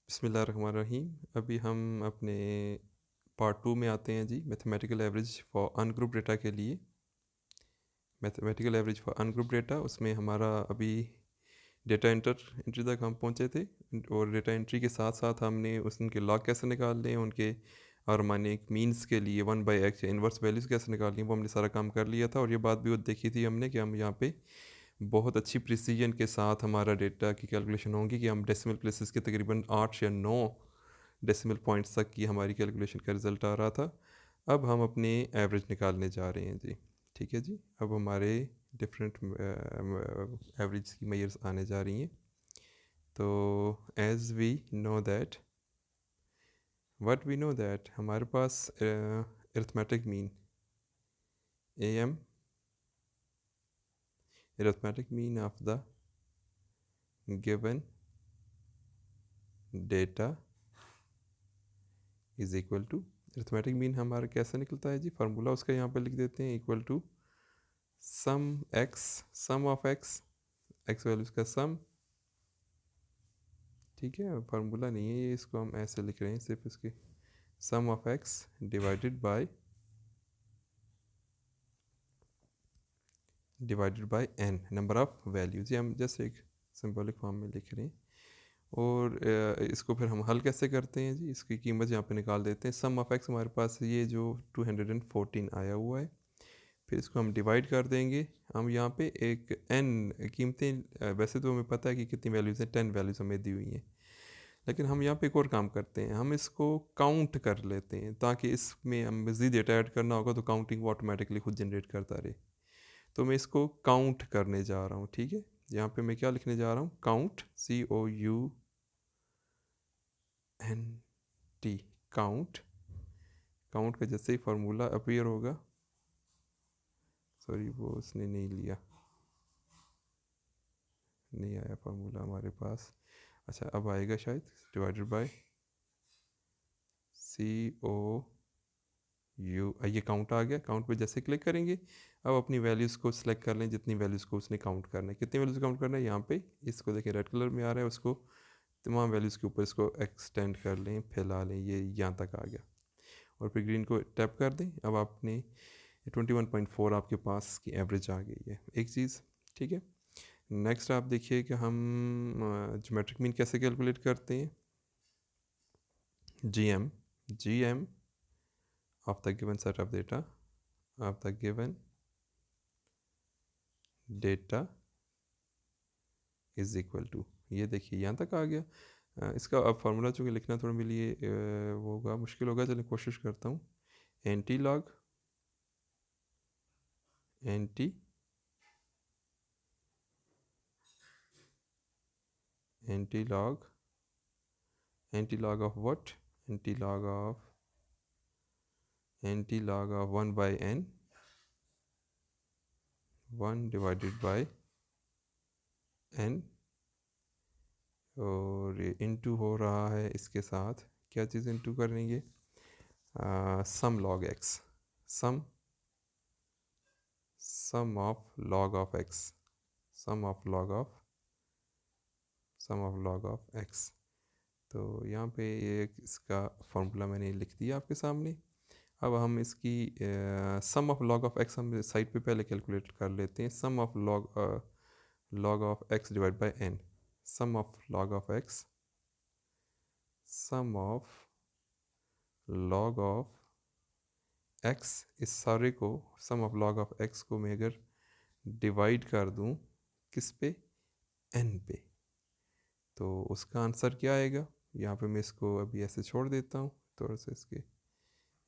बिस्मिल्लाहिर्रहमानिर्रहीम। अभी हम अपने पार्ट 2 में आते हैं जी, mathematical average for ungroup data के लिए। Mathematical average for ungroup data, उसमें हमारा अभी डेटा एंट्री तक हम पहुंचे थे, और डेटा एंट्री के साथ साथ हमने उनके लॉग कैसे निकालने हैं, उनके और माने मीन्स के लिए 1/x या इन्वर्स वैल्यूज़ कैसे निकालनी है, वो हमने सारा काम कर लिया था। और ये बात भी वो देखी थी हमने कि हम यहाँ पे बहुत अच्छी प्रिसीजन के साथ हमारा डेटा की कैलकुलेशन होंगी कि हम डेसिमल प्लेसेस के तकरीबन 8 या 9 डेसिमल पॉइंट्स तक की हमारी कैलकुलेशन का रिज़ल्ट आ रहा था। अब हम अपने एवरेज निकालने जा रहे हैं जी। ठीक है जी, अब हमारे डिफरेंट एवरेज की मेजर्स आने जा रही हैं। तो एज़ वी नो दैट हमारे पास arithmetic mean AM, arithmetic mean of the given data is equal to, arithmetic mean हमारा कैसे निकलता है जी, फार्मूला उसका यहाँ पे लिख देते हैं, equal to sum of x values का सम। ठीक है, फार्मूला नहीं है ये, इसको हम ऐसे लिख रहे हैं सिर्फ, इसके sum of X divided by N, number of values. ये हम जस्ट एक सिंबॉलिक फॉर्म में लिख रहे हैं। और इसको फिर हम हल कैसे करते हैं जी, इसकी कीमत यहाँ पे निकाल देते हैं। सम ऑफ एक्स हमारे पास ये जो 214 आया हुआ है, फिर इसको हम डिवाइड कर देंगे। हम यहाँ पे एक n कीमतें, वैसे तो हमें पता है कि कितनी वैल्यूज़ हैं, 10 वैल्यूज़ हमें दी हुई हैं, लेकिन हम यहाँ पे एक और काम करते हैं, हम इसको काउंट कर लेते हैं, ताकि इसमें हम मज़ीद डेटा ऐड करना होगा तो काउंटिंग ऑटोमेटिकली खुद जनरेट करता रहे। तो मैं इसको काउंट करने जा रहा हूँ। ठीक है, यहाँ पे मैं क्या लिखने जा रहा हूँ, काउंट, COUNT, काउंट। काउंट का जैसे ही फार्मूला अपीयर होगा, सॉरी वो उसने नहीं लिया, नहीं आया फार्मूला हमारे पास। अच्छा अब आएगा शायद, डिवाइडेड बाय COU, ये काउंट आ गया। काउंट पे जैसे क्लिक करेंगे, अब अपनी वैल्यूज़ को सिलेक्ट कर लें, जितनी वैल्यूज़ को उसने काउंट करना है। कितनी वैल्यूज़ काउंट करना है, यहाँ पे इसको देखिए रेड कलर में आ रहा है, उसको तमाम वैल्यूज़ के ऊपर इसको एक्सटेंड कर लें, फैला लें, ये यहाँ तक आ गया। और फिर ग्रीन को टैप कर दें, अब आपने 21.4 आपके पास की एवरेज आ गई है, एक चीज़। ठीक है, नेक्स्ट आप देखिए कि हम ज्योमेट्रिक मीन कैसे कैलकुलेट करते हैं। GM of the given set of data is equal to, ये देखिए यहाँ तक आ गया। इसका अब फार्मूला चूँकि लिखना थोड़ा मेरे लिए वो होगा, मुश्किल होगा, चलिए कोशिश करता हूँ। Anti log of what, anti log of 1/n, 1 divided by n, और इनटू हो रहा है इसके साथ, क्या चीज़ इनटू करेंगे, sum log X, sum sum of log of X, sum of log of X. तो यहाँ पे ये इसका फॉर्मूला मैंने लिख दिया आपके सामने। अब हम इसकी sum of log of X हम साइड पे पहले कैलकुलेट कर लेते हैं। Sum of log of X divide by N, sum of log of X, sum of log of X, इस सारे को, sum of log of X को मैं अगर डिवाइड कर दूं किस पे, एन पे, तो उसका आंसर क्या आएगा। यहाँ पे मैं इसको अभी ऐसे छोड़ देता हूँ, थोड़ा सा इसके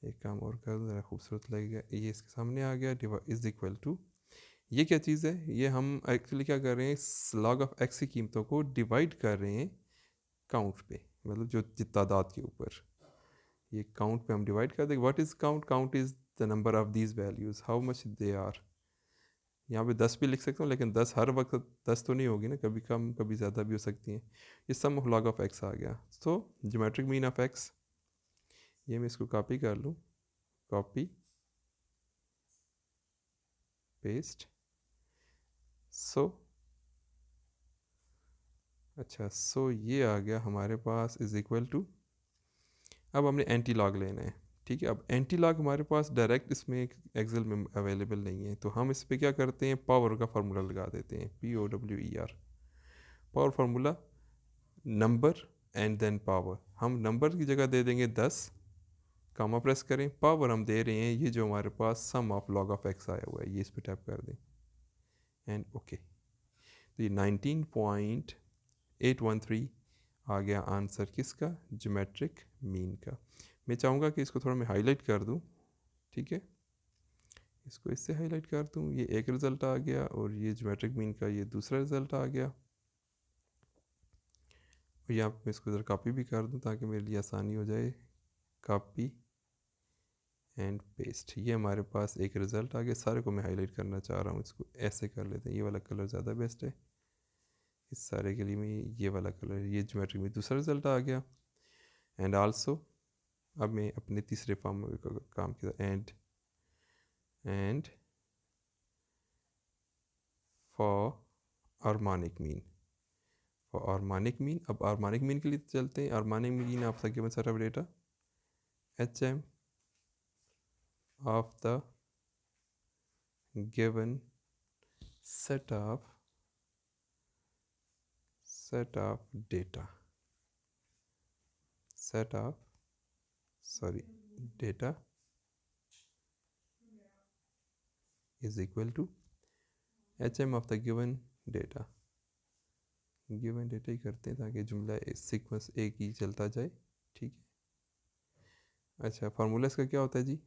एक काम और कर ज़रा खूबसूरत लगेगा, ये इसके सामने आ गया, इज इक्वल टू, ये क्या चीज़ है, ये हम एक्चुअली क्या कर रहे हैं, लॉग ऑफ एक्स की कीमतों को डिवाइड कर रहे हैं काउंट पे, मतलब जो तादाद के ऊपर, ये काउंट पे हम डिवाइड कर देंगे। What is count, count is the number of these values, how much they are. यहाँ पे 10 भी लिख सकता हूँ, लेकिन 10 हर वक्त 10 तो नहीं होगी ना, कभी कम कभी ज़्यादा भी हो सकती हैं। ये सम ऑफ लॉग ऑफ एक्स आ गया। सो ज्योमेट्रिक मीन ऑफ एक्स, ये मैं इसको कॉपी कर लूँ, कॉपी पेस्ट। सो अच्छा, सो ये आ गया हमारे पास इज़ इक्वल टू, अब हमने एंटी लॉग लेना है, ठीक है। अब एंटी लॉग हमारे पास डायरेक्ट इसमें एक्सेल में अवेलेबल नहीं है, तो हम इस पर क्या करते हैं, पावर का फार्मूला लगा देते हैं, POWER, power formula, number and then power. हम नंबर की जगह दे देंगे 10, कामा प्रेस करें, पावर हम दे रहे हैं ये जो हमारे पास सम ऑफ लॉग ऑफ एक्स आया हुआ है, ये इस पर टैप कर दें एंड ओके। तो ये 19.813 आ गया आंसर किसका, ज्योमेट्रिक मीन का। मैं चाहूँगा कि इसको थोड़ा मैं हाईलाइट कर दूँ, ठीक है, इसको इससे हाईलाइट कर दूँ, ये एक रिज़ल्ट आ गया और ये ज्योमेट्रिक मीन का ये दूसरा रिज़ल्ट आ गया। और यहाँ पर मैं इसको ज़रा कॉपी भी कर दूँ ताकि मेरे लिए आसानी हो जाए, कॉपी एंड पेस्ट, ये हमारे पास एक रिज़ल्ट आ गया। सारे को मैं हाईलाइट करना चाह रहा हूँ, इसको ऐसे कर लेते हैं, ये वाला कलर ज़्यादा बेस्ट है इस सारे के लिए। मैं ये वाला कलर, ये ज्योमेट्री में दूसरा रिज़ल्ट आ गया। एंड आल्सो अब मैं अपने तीसरे फॉर्म का काम किया, and for harmonic mean, for harmonic mean. अब हार्मोनिक मीन के लिए चलते हैं। Harmonic mean of the given set of data, HM of the given set of data, data is equal to HM of the given data ही करते हैं ताकि जुमला sequence एक ही चलता जाए, ठीक है। अच्छा, फार्मूला इसका क्या होता है जी,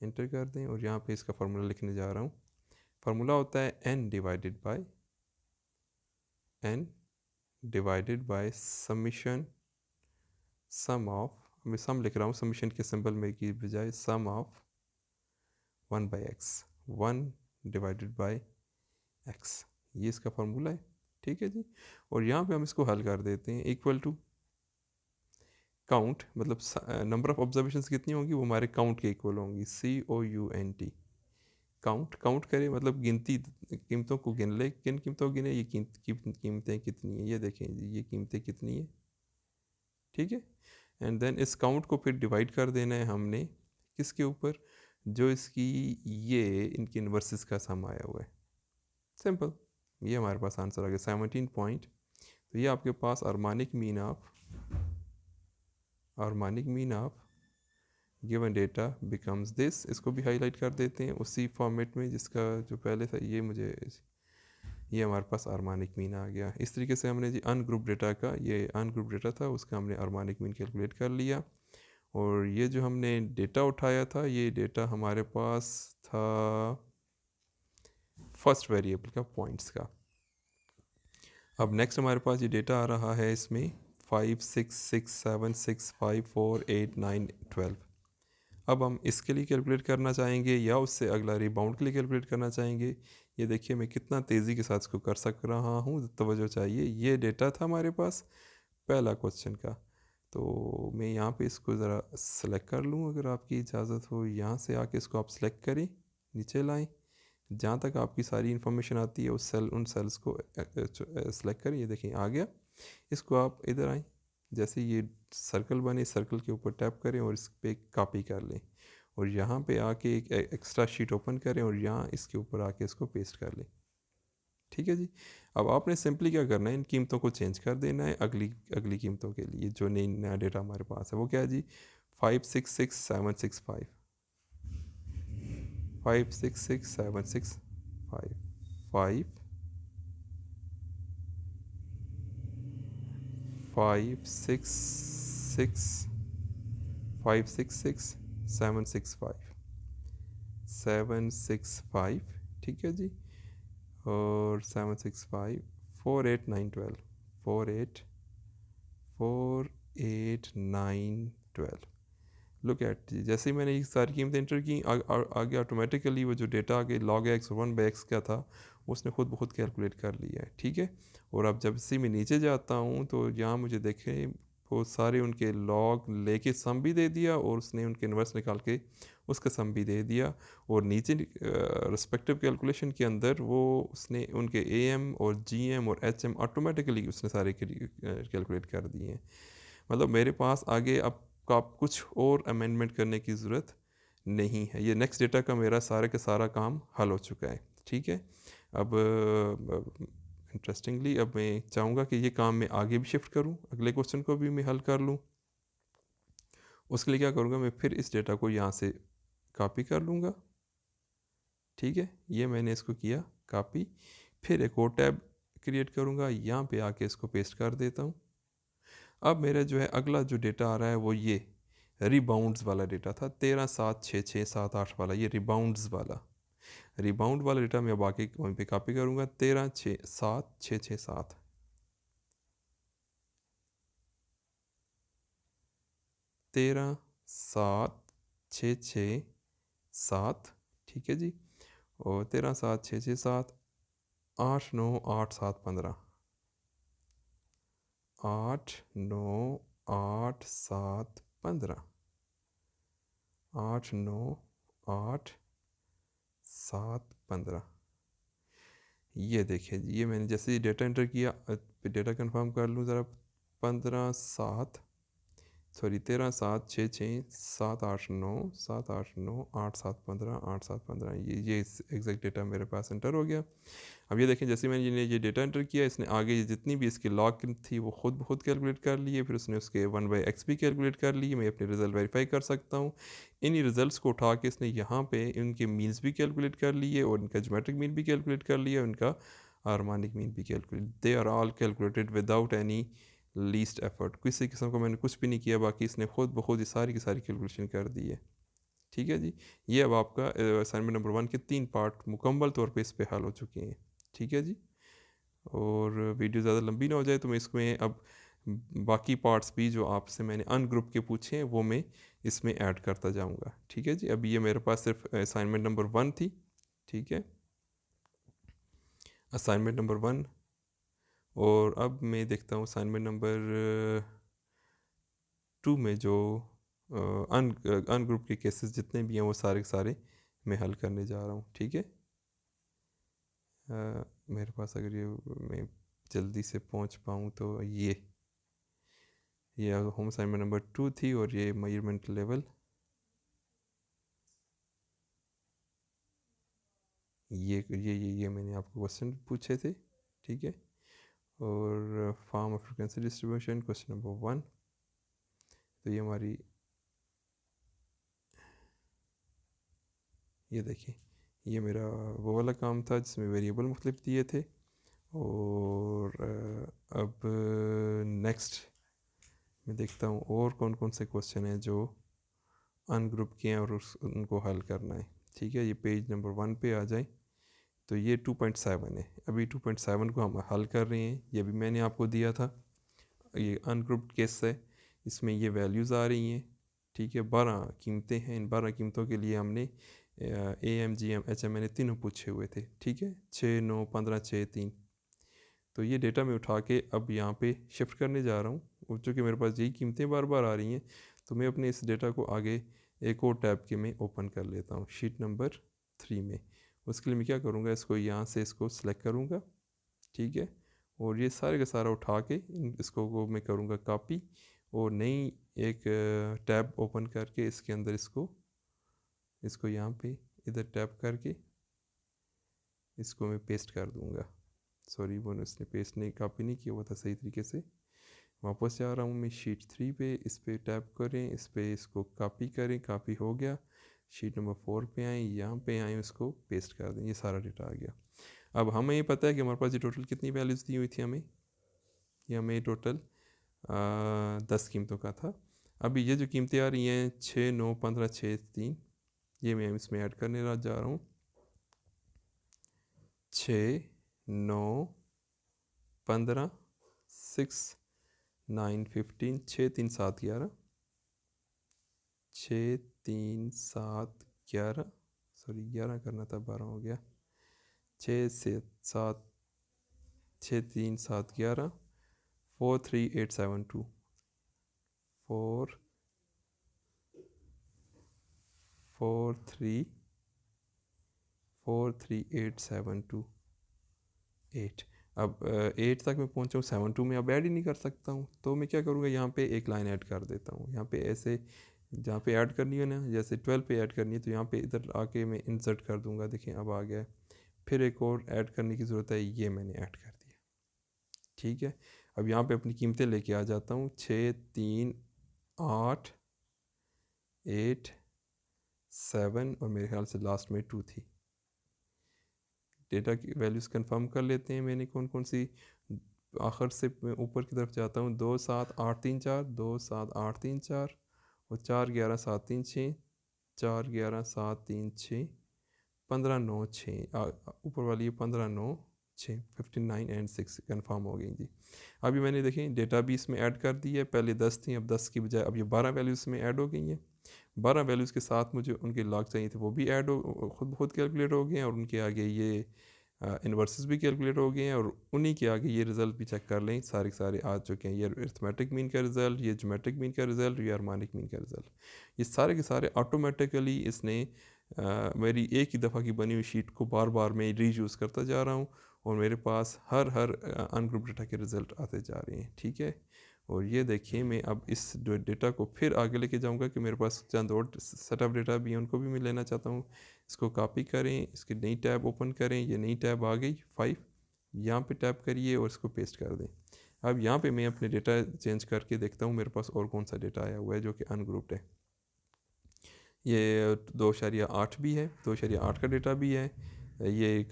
एंटर कर दें और यहाँ पे इसका फार्मूला लिखने जा रहा हूँ। फार्मूला होता है n divided by summation, sum of, मैं सम लिख रहा हूँ समीशन के सिंबल में की बजाय, sum of 1/x, 1 divided by x, ये इसका फार्मूला है, ठीक है जी। और यहाँ पे हम इसको हल कर देते हैं, इक्वल टू काउंट, मतलब नंबर ऑफ ऑब्जर्वेशंस कितनी होंगी, वो हमारे काउंट के इक्वल होंगी, COUNT, काउंट करें मतलब गिनती, कीमतों को गिन ले, किन कीमतों को गिने, ये कीमतें कितनी हैं, ये देखें जी ये कीमतें कितनी हैं, ठीक है। एंड देन इस काउंट को फिर डिवाइड कर देना है हमने किसके ऊपर, जो इसकी ये इनकी इन्वर्सेस का सम आया हुआ है, सिंपल, ये हमारे पास आंसर आ गया 17 पॉइंट। तो ये आपके पास harmonic mean of given data becomes this. इसको भी हाईलाइट कर देते हैं उसी फॉर्मेट में जिसका जो पहले था, ये हमारे पास हार्मोनिक मीन आ गया। इस तरीके से हमने जी अनग्रुप डेटा का, ये अनग्रुप डेटा था उसका हमने हार्मोनिक मीन कैलकुलेट कर लिया। और ये जो हमने डेटा उठाया था, ये डेटा हमारे पास था फर्स्ट वेरिएबल का, पॉइंट्स का। अब नेक्स्ट हमारे पास ये डेटा आ रहा है, इसमें 5 6 6 7 6 5 4 8 9 12। अब हम इसके लिए कैलकुलेट करना चाहेंगे या उससे अगला रिबाउंड के लिए कैलकुलेट करना चाहेंगे। ये देखिए मैं कितना तेज़ी के साथ इसको कर सक रहा हूँ, तवज्जो चाहिए। ये डेटा था हमारे पास पहला क्वेश्चन का, तो मैं यहाँ पे इसको ज़रा सेलेक्ट कर लूँ, अगर आपकी इजाज़त हो। यहाँ से आके इसको आप सेलेक्ट करें, नीचे लाएं, जहाँ तक आपकी सारी इन्फॉर्मेशन आती है उन सेल्स को सेलेक्ट करें। ये देखें आ गया। इसको आप इधर आएँ, जैसे ये सर्कल बने, सर्कल के ऊपर टैप करें और इस पर कॉपी कर लें और यहाँ पे आके एक एक्स्ट्रा शीट ओपन करें और यहाँ इसके ऊपर आके इसको पेस्ट कर लें, ठीक है जी। अब आपने सिंपली क्या करना है, इन कीमतों को चेंज कर देना है अगली कीमतों के लिए। जो नया डेटा हमारे पास है वो क्या है जी, 5 6 6 7 6 5, 5 6 6 7 6 5, 5 5 6 6 5 6 6 7 6 5 7 6 5, ठीक है जी। और 7 6 5 4 8 9 12, 4 8 9 12। लुक एट जी, जैसे ही मैंने ये सारी कीमतें इंटर की, आगे ऑटोमेटिकली वो जो डेटा आगे log x और 1/x का था उसने खुद ब खुद कैलकुलेट कर लिया है, ठीक है। और अब जब इसी में नीचे जाता हूँ तो यहाँ मुझे देखें वो सारे उनके लॉग लेके सम भी दे दिया और उसने उनके इन्वर्स निकाल के उसका सम भी दे दिया, और नीचे रिस्पेक्टिव कैलकुलेशन के अंदर वो उसने उनके ए एम और जी एम और एच एम ऑटोमेटिकली उसने सारे कैलकुलेट कर दिए हैं। मतलब मेरे पास आगे अब का कुछ और अमेंडमेंट करने की ज़रूरत नहीं है। ये नेक्स्ट डेटा का मेरा सारा का सारा काम हल हो चुका है। ठीक है, अब इंटरेस्टिंगली अब मैं चाहूँगा कि ये काम मैं आगे भी शिफ्ट करूँ, अगले क्वेश्चन को भी मैं हल कर लूँ। उसके लिए क्या करूँगा, मैं फिर इस डेटा को यहाँ से कॉपी कर लूँगा। ठीक है, ये मैंने इसको किया कॉपी, फिर एक और टैब क्रिएट करूँगा, यहाँ पे आके इसको पेस्ट कर देता हूँ। अब मेरा जो है अगला जो डेटा आ रहा है वो ये रिबाउंड्स वाला डेटा था, 13,7,6,6,7,8 वाला, ये रिबाउंड्स वाला रिबाउंड वाला डेटा मैं अब आके वहीं पे कॉपी करूँगा, 13,6,7,6,6,7, 13,7,6,6,7, ठीक है जी, और 13,7,6,6,7, 8,9,8,7,15, 8,9,8,7,15, 8,9,8,7,15। ये देखिए जी, ये मैंने जैसे ही डेटा एंटर किया, डेटा कंफर्म कर लूँ ज़रा, 13,7,6,6,7,8,9,7,8,9,8,7,15, 8,7,15, ये एग्जैक्ट डेटा मेरे पास एंटर हो गया। अब ये देखें, जैसे मैंने ये डेटा एंटर किया, इसने आगे जितनी भी इसकी लॉग थी वो खुद ब खुद कैलकुलेट कर लिए, फिर उसने उसके 1/x भी कैलकुलेट कर लिए। मैं अपने रिज़ल्ट वेरीफाई कर सकता हूँ। इन्हीं रिज़ल्ट्स को उठा के इसने यहाँ पे इनके मीन्स भी कैलकुलेट कर लिए, और इनका ज्योमेट्रिक मीन भी कैलकुलेट कर लिया, उनका हार्मोनिक मीन भी calculate, they are all calculated without any least effort. किसी किस्म का मैंने कुछ भी नहीं किया, बाकी इसने खुद ब खुद ये सारी की सारी कैलकुलेशन कर दी है। ठीक है जी, ये अब आपका असाइनमेंट नंबर 1 के 3 पार्ट मुकम्मल तौर पे इस पे हल हो चुके हैं। ठीक है जी, और वीडियो ज़्यादा लंबी ना हो जाए तो मैं इसमें अब बाकी पार्ट्स भी जो आपसे मैंने अनग्रुप के पूछे हैं वो मैं इसमें ऐड करता जाऊंगा। ठीक है जी, अभी ये मेरे पास सिर्फ असाइनमेंट नंबर 1 थी। ठीक है, असाइनमेंट नंबर 1, और अब मैं देखता हूँ असाइनमेंट नंबर 2 में जो अनग्रुप के केसेस जितने भी हैं वो सारे के सारे मैं हल करने जा रहा हूँ। ठीक है, मेरे पास अगर ये मैं जल्दी से पहुँच पाऊँ तो ये होम असाइनमेंट नंबर 2 थी, और ये मेजरमेंट लेवल, ये मैंने आपको क्वेश्चन पूछे थे। ठीक है, और form of frequency distribution question number 1, तो ये हमारी, ये देखिए ये मेरा वो वाला काम था जिसमें वेरिएबल मुख्तलिफ दिए थे। और अब नेक्स्ट मैं देखता हूँ और कौन कौन से क्वेश्चन हैं जो अनग्रुप किए हैं और उनको हल करना है। ठीक है, ये पेज नंबर 1 पे आ जाए, तो ये 2.7 है, अभी 2.7 को हम हल कर रहे हैं। ये भी मैंने आपको दिया था, ये अनग्रुप्ड केस है, इसमें ये वैल्यूज़ आ रही हैं। ठीक है, 12 कीमतें हैं, इन 12 कीमतों के लिए हमने A M G M H M मैंने तीनों पूछे हुए थे। ठीक है, 6, 9, 15, 6, 3। तो ये डेटा मैं उठा के अब यहाँ पे शिफ्ट करने जा रहा हूँ, और चूँकि मेरे पास यही कीमतें बार बार आ रही हैं, तो मैं अपने इस डेटा को आगे एक और टैब के में ओपन कर लेता हूँ, शीट नंबर 3 में। उसके लिए मैं क्या करूँगा, इसको यहाँ से इसको सिलेक्ट करूँगा। ठीक है, और ये सारे का सारा उठा के इसको को मैं करूँगा कॉपी, और नई एक टैब ओपन करके इसके अंदर इसको इसको यहाँ पे इधर टैप करके इसको मैं पेस्ट कर दूँगा। सॉरी, वो इसने पेस्ट नहीं, कॉपी नहीं किया हुआ था सही तरीके से। वापस जा रहा हूँ मैं शीट 3 पे, इस पे टैप करें, इस पे इसको कॉपी करें, कॉपी हो गया। शीट नंबर 4 पे आएँ, यहाँ पे आएँ, उसको पेस्ट कर दें, ये सारा डेटा आ गया। अब हमें ये पता है कि हमारे पास ये टोटल कितनी वैल्यूज़ दी हुई थी हमें, ये हमें टोटल 10 कीमतों का था। अभी ये जो कीमतें आ रही हैं 6, 9, 15, 6, 3, ये मैं इसमें ऐड करने जा रहा हूँ। 6, 9, 15, 6, 9, 15, 6, 3, 7, 11, 6, 3, 7, 11, सॉरी 11 करना था, 12 हो गया। 6 से 7, 6, 3, 7, 11, 4, 3, 8, 7, 2, 43872 अब 8 तक मैं पहुंचा हूँ, 72 में अब ऐड ही नहीं कर सकता हूँ, तो मैं क्या करूँगा, यहाँ पे एक लाइन ऐड कर देता हूँ। यहाँ पे ऐसे जहाँ पे ऐड करनी है ना, जैसे 12 पे ऐड करनी है, तो यहाँ पे इधर आके मैं इंसर्ट कर दूँगा। देखिए अब आ गया। फिर एक और ऐड करने की ज़रूरत है, ये मैंने ऐड कर दिया। ठीक है, अब यहाँ पे अपनी कीमतें लेके आ जाता हूँ। 6 3 8 8 7 और मेरे ख्याल से लास्ट में 2 थी। डेटा की वैल्यूज़ कंफर्म कर लेते हैं मैंने कौन कौन सी। आखिर से ऊपर की तरफ जाता हूँ। 2 7 8 3 4, 2 7 8 3 4 और 4 11 7 3 6, 4 11 7 3 6, 15 9 6, ऊपर वाली 15 9 6, 59 एंड 6 कंफर्म हो गई जी। अभी मैंने देखें डेटा भी इसमें ऐड कर दी है। पहले 10 थी, अब 10 की बजाय अब ये 12 वैल्यूज़ इसमें ऐड हो गई हैं। 12 वैल्यूज़ के साथ मुझे उनके लॉग चाहिए थे, वो भी ऐड हो खुद कैलकुलेट हो गए हैं, और उनके आगे ये इन्वर्सेस भी कैलकुलेट हो गए हैं, और उन्हीं के आगे ये रिज़ल्ट भी चेक कर लें, सारे सारे आ चुके हैं। ये अरिथमेटिक मीन का रिज़ल्ट, ये ज्योमेट्रिक मीन का रिज़ल्ट, ये हार्मोनिक मीन का रिज़ल्ट, ये सारे के सारे ऑटोमेटिकली इसने मेरी एक ही दफ़ा की बनी हुई शीट को बार बार मैं रीयूज़ करता जा रहा हूँ, और मेरे पास हर अनग्रुप डेटा के रिज़ल्ट आते जा रहे हैं। ठीक है, और ये देखिए मैं अब इस डेटा को फिर आगे लेके जाऊंगा कि मेरे पास चंद और सेट ऑफ डेटा भी हैं, उनको भी मैं लेना चाहता हूँ। इसको कॉपी करें, इसकी नई टैब ओपन करें, ये नई टैब आ गई 5, यहाँ पे टैप करिए और इसको पेस्ट कर दें। अब यहाँ पे मैं अपने डेटा चेंज करके देखता हूँ मेरे पास और कौन सा डेटा आया हुआ है जो कि अनग्रुप्ड है। ये 2.8 भी है, 2.8 का डेटा भी है। ये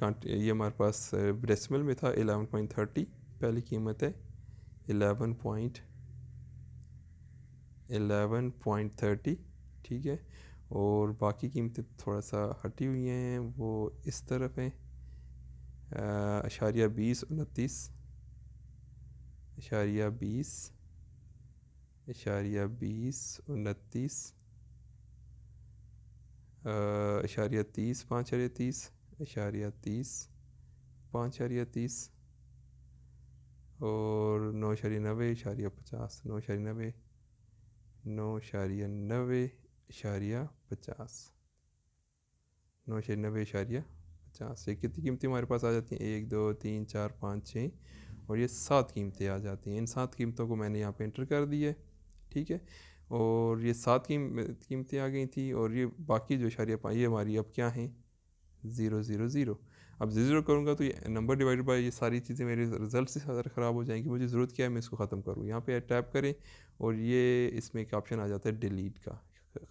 हमारे पास डेसिमल में था 11.30, पहली कीमत है 11.30। ठीक है, और बाकी कीमतें थोड़ा सा हटी हुई हैं, वो इस तरफ हैं। 20 29 20 20 29 30 5.30 30 5.30 और 9.90 9.50 9.90 9.90 ये कितनी कीमतें हमारे पास आ जाती हैं, 1 2 3 4 5 6, और ये 7 कीमतें आ जाती हैं। इन 7 कीमतों को मैंने यहाँ पे एंटर कर दी है। ठीक है, और ये 7 कीमतें आ गई थी, और ये बाकी जो इशारिया ये हमारी अब क्या हैं, 0 0 0। अब 0 करूँगा तो ये नंबर डिवाइडेड बाय ये सारी चीज़ें मेरे रिजल्ट से ज़्यादा ख़राब हो जाएंगी। मुझे ज़रूरत क्या है, मैं इसको ख़त्म करूँ। यहाँ पे टैप करें, और ये इसमें एक ऑप्शन आ जाता है डिलीट का,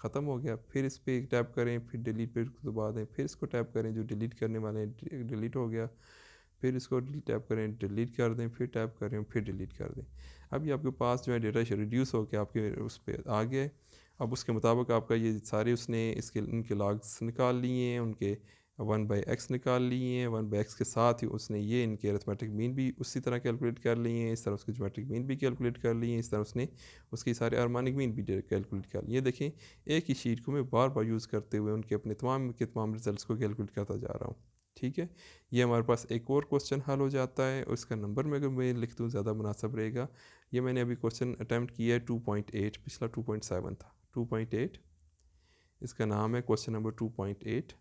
ख़त्म हो गया। फिर इस पर टैप करें, फिर डिलीट पे दबा दें, फिर इसको टैप करें, जो डिलीट करने वाले हैं डिलीट हो गया। फिर इसको टैप करें, डिलीट कर दें, फिर टैप करें, फिर डिलीट कर दें। अभी आपके पास जो है डेटा रिड्यूस हो के आपके उस पर आ गए। अब उसके मुताबिक आपका ये सारे उसने इसके उनके लॉग्स निकाल लिए हैं, उनके 1/x निकाल लिए हैं। 1/x के साथ ही उसने ये इनके अरिथमेटिक मीन भी उसी तरह कैलकुलेट कर लिए हैं, इस तरह उसके ज्योमेट्रिक मीन भी कैलकुलेट कर लिए हैं, इस तरह उसने उसके सारे हार्मोनिक मीन भी कैलकुलेट कर लिए। देखें, एक ही शीट को मैं बार बार यूज़ करते हुए उनके अपने तमाम के तमाम रिजल्ट को कैलकुलेट करता जा रहा हूँ। ठीक है, ये हमारे पास एक और क्वेश्चन हल हो जाता है, और इसका नंबर में अगर मैं लिख दूँ ज़्यादा मुनासिब रहेगा। ये मैंने अभी क्वेश्चन अटैम्प्ट किया है 2.8, पिछला 2.7 था। 2.8 इसका नाम है question number 2.8।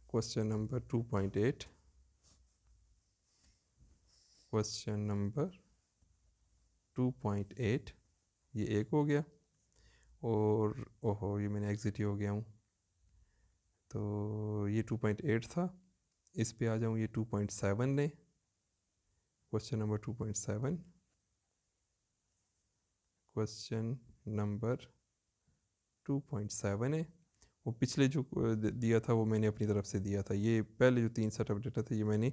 Question number 2.8, question number 2.8, ये एक हो गया। और ओहो, ये मैंने एग्जिट ही हो गया हूँ, तो ये 2.8 था। इस पे आ जाऊँ, ये 2.7 ने, क्वेश्चन नंबर 2.7, क्वेश्चन नंबर 2.7 है। वो पिछले जो दिया था वो मैंने अपनी तरफ से दिया था। ये पहले जो 3 सेट ऑफ डेटा थे, ये मैंने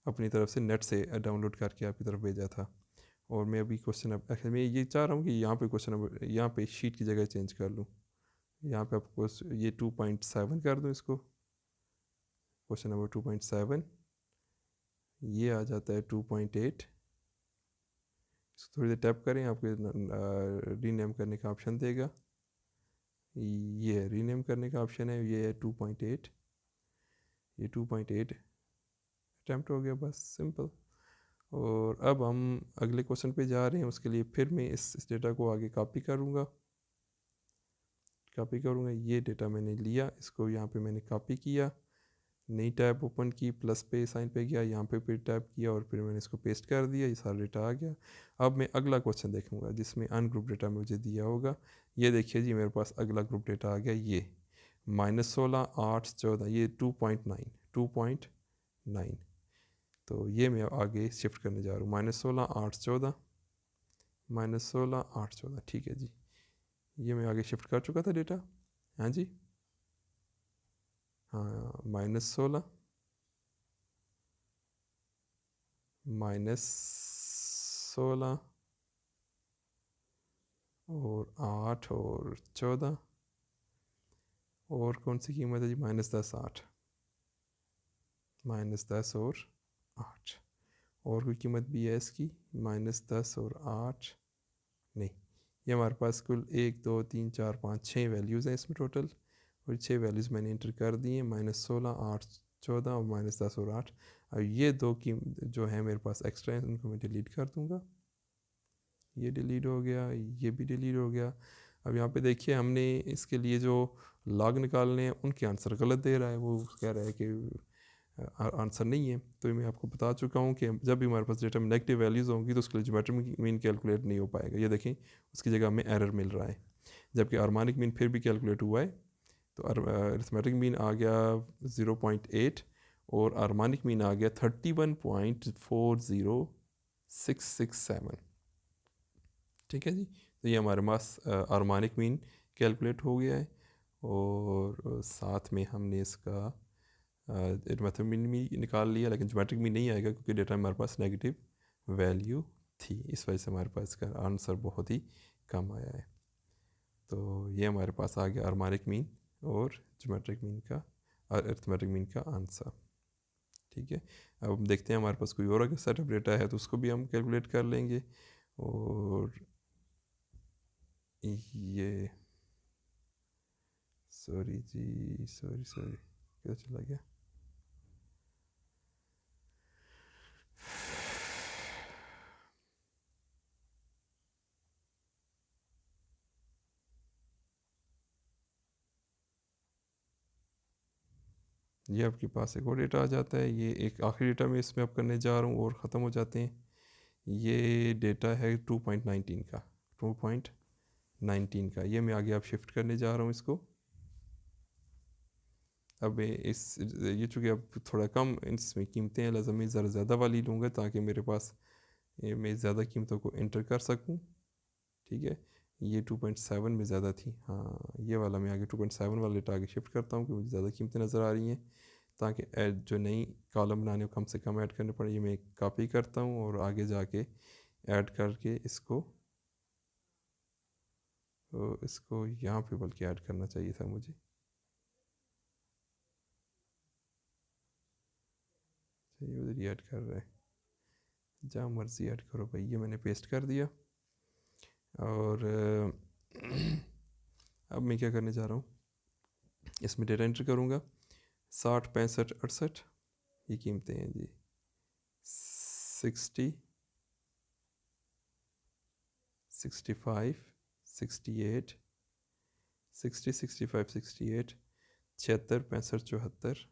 अपनी तरफ से नेट से डाउनलोड करके आपकी तरफ भेजा था। और मैं अभी क्वेश्चन एक्चुअली मैं ये चाह रहा हूँ कि यहाँ पे क्वेश्चन नंबर, यहाँ पे शीट की जगह चेंज कर लूँ। यहाँ पे आपको ये 2.7 कर दूँ इसको, क्वेश्चन नंबर 2.7, ये आ जाता है 2.8। इसको थोड़ी देर टैप करें, आपको रीनेम करने का ऑप्शन देगा। ये रीनेम करने का ऑप्शन है, ये है 2.8। ये 2.8 अटैम्प्ट हो गया, बस सिंपल। और अब हम अगले क्वेश्चन पे जा रहे हैं। उसके लिए फिर मैं इस डेटा को आगे कॉपी करूँगा। ये डेटा मैंने लिया, इसको यहाँ पे मैंने कॉपी किया, नई टैब ओपन की, प्लस पे साइन पे गया, यहाँ पे फिर टैप किया और फिर मैंने इसको पेस्ट कर दिया। ये सारा डेटा आ गया। अब मैं अगला क्वेश्चन देखूँगा जिसमें अनग्रुप डेटा मुझे दिया होगा। ये देखिए जी, मेरे पास अगला ग्रुप डेटा आ गया। ये -16, 8, 14, ये 2.9। तो ये मैं आगे शिफ्ट करने जा रहा हूँ। -16, 8, 14, -16, 8, 14। ठीक है जी, ये मैं आगे शिफ्ट कर चुका था डेटा। हाँ जी, हाँ, -16, -16 और 8 और 14, और कौन सी कीमत है जी? -10, 8, -10 और 8। और कोई कीमत भी है इसकी? -10 और 8 नहीं। ये हमारे पास कुल 1, 2, 3, 4, 5, 6 वैल्यूज़ हैं इसमें टोटल, और 6 वैल्यूज़ मैंने इंटर कर दी हैं। -16, 8, 14 और -10 और 8। अब ये दो की जो है मेरे पास एक्स्ट्रा हैं, उनको मैं डिलीट कर दूँगा। ये डिलीट हो गया, ये भी डिलीट हो गया। अब यहाँ पे देखिए, हमने इसके लिए जो लॉग निकालने हैं उनके आंसर गलत दे रहा है। वो कह रहा है कि आंसर नहीं है। तो मैं आपको बता चुका हूँ कि जब भी हमारे पास डेटा में नेगेटिव वैल्यूज़ होंगी तो उसके लिए ज्योमेट्रिक मीन कैलकुलेट नहीं हो पाएगा। ये देखें, उसकी जगह हमें एरर मिल रहा है, जबकि हार्मोनिक मीन फिर भी कैलकुलेट हुआ है। तो अरिथमेटिक मीन आ गया 0.8 और हार्मोनिक मीन आ गया 31.40667। ठीक है जी, तो ये हमारे पास हार्मोनिक मीन कैलकुलेट हो गया है। और साथ में हमने इसका अरिथमेटिक मीन भी निकाल लिया, लेकिन ज्योमेट्रिक मीन नहीं आएगा क्योंकि डेटा हमारे पास नेगेटिव वैल्यू थी। इस वजह से हमारे पास इसका आंसर बहुत ही कम आया है। तो ये हमारे पास आ गया हार्मोनिक मीन और ज्योमेट्रिक मीन का, अरिथमेटिक मीन का आंसर। ठीक है, अब हम देखते हैं हमारे पास कोई और अगर सेट ऑफ डेटा है तो उसको भी हम कैलकुलेट कर लेंगे। और ये सॉरी जी, सॉरी क्या चला गया? ये आपके पास एक और डेटा आ जाता है। ये एक आखिरी डेटा मैं इसमें अब करने जा रहा हूँ और ख़त्म हो जाते हैं। ये डेटा है 2.19 का, 2.19 का। ये मैं आगे अब शिफ्ट करने जा रहा हूँ इसको। अब ये चूँकि अब थोड़ा कम इसमें कीमतें हैं, लिहाजा मैं ज़रा ज़्यादा वाली लूँगा ताकि मेरे पास मैं ज़्यादा कीमतों को इंटर कर सकूँ। ठीक है, ये 2.7 में ज़्यादा थी। हाँ, ये वाला मैं आगे 2.7 वाले डेटा आगे शिफ्ट करता हूँ कि मुझे ज़्यादा कीमतें नज़र आ रही हैं, ताकि ऐड जो नई कॉलम बनाने को कम से कम ऐड करने पड़े। ये मैं कॉपी करता हूँ और आगे जाके ऐड करके इसको यहाँ पे बल्कि ऐड करना चाहिए था मुझे। ये उधर ही ऐड कर रहा है, जहाँ मर्ज़ी ऐड करो भाई। ये मैंने पेस्ट कर दिया। और अब मैं क्या करने जा रहा हूँ, इसमें डेटा एंटर करूँगा। 60, 65, 68 ये कीमतें हैं जी। 60, 65, 68, 60, 65, 68, 76, 65, 74,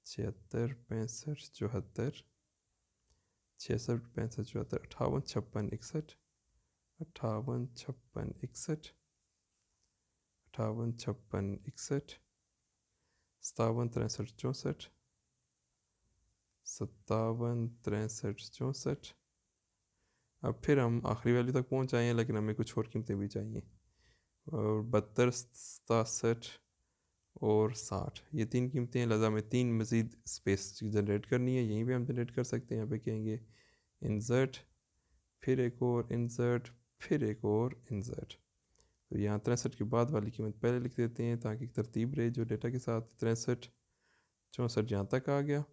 76, 65, 74, 66, 65, 74, 58, 56, 61, 58, 56, 61, 58, 56, 61, 57, 63, 64, 57, 63, 64। अब फिर हम आखिरी वैल्यू तक पहुंच आए हैं, लेकिन हमें कुछ और कीमतें भी चाहिए। और 72, 67 और 60 ये 3 कीमतें हैं, लिहाजा हमें 3 मज़ीद स्पेस जनरेट करनी है। यहीं पे हम जनरेट कर सकते हैं। यहाँ पे कहेंगे इंसर्ट, फिर एक और इंसर्ट, फिर एक और इंसर्ट। तो यहाँ 63 के बाद वाली कीमत पहले लिख देते हैं ताकि तरतीब रहे जो डेटा के साथ। 63, 64 यहाँ तक आ गया।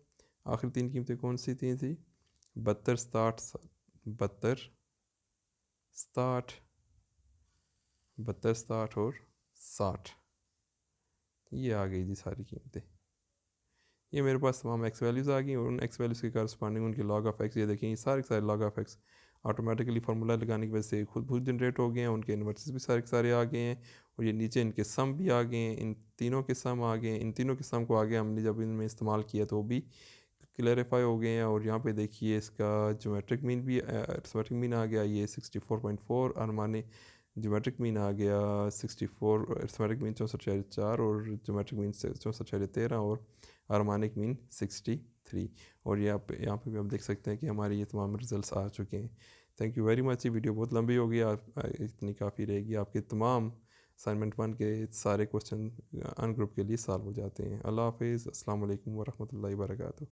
आखिरी 3 कीमतें कौन सी थी? 72, 67, 72, 67, 72, 67 और 60। ये आ गई जी सारी कीमतें। ये मेरे पास तमाम एक्स वैल्यूज़ आ गई और उन एक्स वैल्यूज़ के करस्पॉन्डिंग उनके लॉग ऑफ एक्स, ये देखें ये सारे के सारे log of x automatically formula लगाने की वजह से खुद जनरेट हो गए हैं, उनके इन्वर्सेस भी सारे के सारे आ गए हैं और ये नीचे इनके सम भी आ गए हैं, इन तीनों के सम आ गए हैं। इन तीनों के सम को आगे हमने जब इनमें इस्तेमाल किया तो वो भी क्लैरिफाई हो गए हैं। और यहाँ पे देखिए इसका ज्योमेट्रिक मीन भी अरिथमेटिक मीन आ गया, ये 64.4 और माने ज्योमेट्रिक मीन आ गया 64, अरिथमेटिक मीन 64.4 और ज्योमेट्रिक मीन 64.13 और हार्मोनिक मीन 63। और यहाँ पे भी हम देख सकते हैं कि हमारे ये तमाम रिजल्ट्स आ चुके हैं। Thank you very much. ये वीडियो बहुत लंबी हो गई, आप इतनी काफ़ी रहेगी, आपके तमाम असाइनमेंट 1 के सारे क्वेश्चन अन ग्रुप के लिए सॉल्व हो जाते हैं। अल्लाह हाफिज़, अस्सलाम वालेकुम वरहमतुल्लाहि वबरकातुहू।